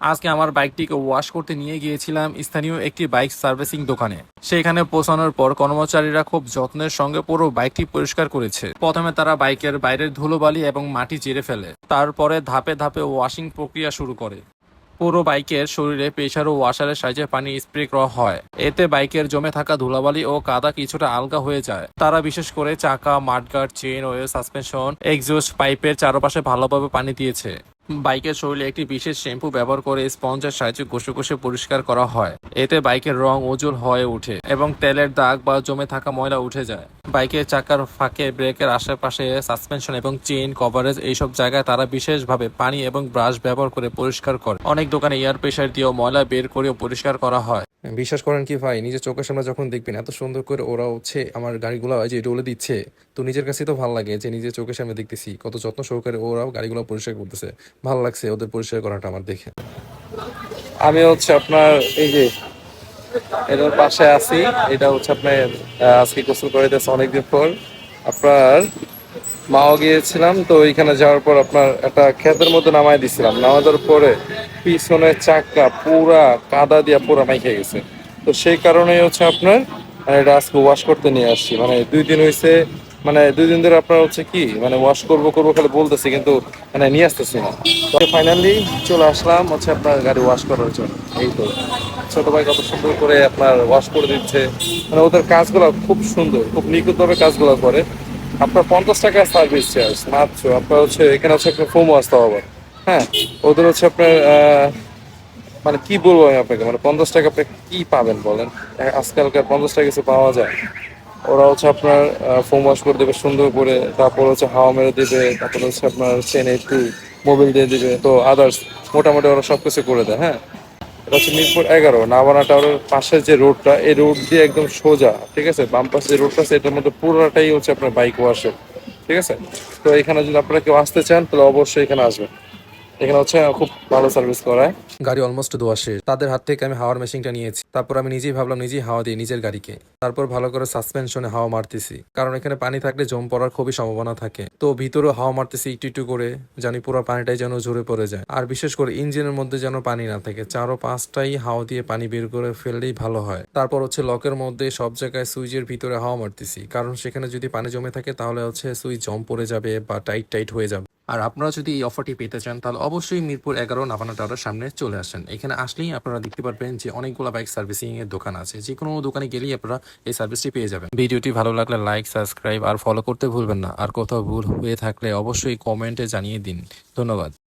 আজকে আমার বাইকটিকে ওয়াশ করতে নিয়ে গিয়েছিলাম স্থানীয় একটি বাইক সার্ভিসিং দোকানে। সেখানে পৌঁছানোর পর কর্মচারীরা খুব যত্নের সঙ্গে পুরো বাইকটি পরিষ্কার করেছে। প্রথমে তারা বাইকের বাইরের ধুলোবালি এবং মাটি চিরে ফেলে, তারপরে ধাপে ধাপে ওয়াশিং প্রক্রিয়া শুরু করে। পুরো বাইকের শরীরে প্রেসার ও ওয়াশারের সাহায্যে পানি স্প্রে করা হয়। এতে বাইকের জমে থাকা ধুলাবালি ও কাদা কিছুটা আলগা হয়ে যায়। তারা বিশেষ করে চাকা, mudguard, chain, well, suspension, exhaust পাইপের চারপাশে ভালোভাবে পানি দিয়েছে। বাইকের শরীরে একটি বিশেষ শ্যাম্পু ব্যবহার করে স্পঞ্জের সাহায্যে ঘষে ঘষে পরিষ্কার করা হয়। এতে বাইকের রং উজ্জ্বল হয়ে ওঠে এবং তেলের দাগ বা জমে থাকা ময়লা উঠে যায়। বাইকের চাকার ফাঁকে, ব্রেকের আশেপাশে, সাসপেনশন এবং চেইন কভারেজ এইসব জায়গায় তারা বিশেষভাবে পানি এবং ব্রাশ ব্যবহার করে পরিষ্কার করে। অনেক দোকানে এয়ার প্রেসার দিয়েও ময়লা বের করেও পরিষ্কার করা হয়। বিশ্বাস করেন কি ভাই, নিজের চোখের সামনে যখন দেখবেন এত সুন্দর করে ওরা আমার গাড়িগুলো যে রোলে দিচ্ছে, তো নিজের কাছে তো ভালো লাগে যে নিজের চোখের সামনে দেখতেছি কত যত্ন সহকারে ওরাও গাড়িগুলো পরিষ্কার করতেছে। ভালো লাগছে ওদের পরিষ্কার করাটা আমার দেখে। আমি আপনার এই যে এটার পাশে আছি, এটা আপনার আজকে গোসল করে দিয়েছে অনেকদিন পর। আপনার মাও গিয়েছিলাম, তো ওইখানে যাওয়ার পর আপনার একটা ক্ষেতের মধ্যে নামাই দিছিলাম। নামানোর পরে পিছনের চাকা পুরা কাদা দিয়া পুরা মাইখে গেছে। তো সেই কারণে আপনার এটা আজকে ওয়াশ করতে নিয়ে আসছি। মানে 2 দিন হয়েছে, মানে 2 দিন ধরে আপনার কি মানে ওয়াশ করবো করবো খালি বলতেছি, কিন্তু মানে নিয়ে আসতেছি না। তো ফাইনালি চলে আসলাম আপনার গাড়ি ওয়াশ করার জন্য। এই তো ছোট ভাই কত সুন্দর করে আপনার ওয়াশ করে দিচ্ছে। মানে ওদের কাজগুলো খুব সুন্দর, খুব নিখুঁতভাবে কাজগুলো করে। আপনার 50 টাকা সার্ভিস চার্জ মাত্র। আপনার এখানে একটা ফোমও আসতে হবে। হ্যাঁ, ওদের আপনার মানে কি বলবো আমি আপনাকে, মানে 50 টাকা আপনি কি পাবেন বলেন? আজকালকার 50 টাকা কিছু পাওয়া যায়? ওরা আপনার ফোম ওয়াশ করে দেবে সুন্দর করে, তারপর হাওয়া মেরে দেবে, তারপর আপনার চেনে একটু মোবিল দিয়ে দিবে, তো আদার্স মোটামুটি ওরা সবকিছু করে দেয়। হ্যাঁ, এটা মিরপুর 11 নাভানা টাওয়ারের পাশের যে রোডটা, এই রোড দিয়ে একদম সোজা, ঠিক আছে? বাম পাশে যে রোডটা আছে এটার মধ্যে পুরোটাই আপনার বাইক ওয়াশের, ঠিক আছে? তো এখানে যদি আপনারা কেউ আসতে চান তাহলে অবশ্যই এখানে আসবেন। এখানে খুব ভালো সার্ভিস করায়। গাড়ি অলমোস্ট ধোয়া শেষ, তাদের হাত থেকে আমি হাওয়ার মেশিনটা নিয়েছি। তারপর আমি নিজেই ভাবলাম নিজেই হাওয়া দিই নিজের গাড়িকে। তারপর ভালো করে সাসপেনশনে হাওয়া মারতেছি, কারণ এখানে পানি থাকলে জম পড়ার খুবই সম্ভাবনা থাকে। তো ভিতরেও হাওয়া মারতেছি একটু একটু করে, জানি পুরো পানিটাই যেন ঝরে পড়ে যায়। আর বিশেষ করে ইঞ্জিনের মধ্যে যেন পানি না থাকে, 4 ও 5টাই হাওয়া দিয়ে পানি বের করে ফেললেই ভালো হয়। তারপর লকের মধ্যে সব জায়গায় সুইচের ভিতরে হাওয়া মারতেছি, কারণ সেখানে যদি পানি জমে থাকে তাহলে সুইচ জম পড়ে যাবে বা টাইট টাইট হয়ে যাবে। আর আপনারা যদি এই অফারটি পেতে চান তাহলে অবশ্যই মিরপুর 11 নাভানা টাওয়ারের সামনে চলে আসেন। এখানে আসলেই আপনারা দেখতে পারবেন যে অনেকগুলো বাইক সার্ভিসিং এর দোকান আছে। যে কোনো দোকানে গেলেই আপনারা এই সার্ভিসটি পেয়ে যাবেন। ভিডিওটি ভালো লাগলে লাইক, সাবস্ক্রাইব আর ফলো করতে ভুলবেন না। আর কোথাও ভুল হয়ে থাকলে অবশ্যই কমেন্টে জানিয়ে দিন। ধন্যবাদ।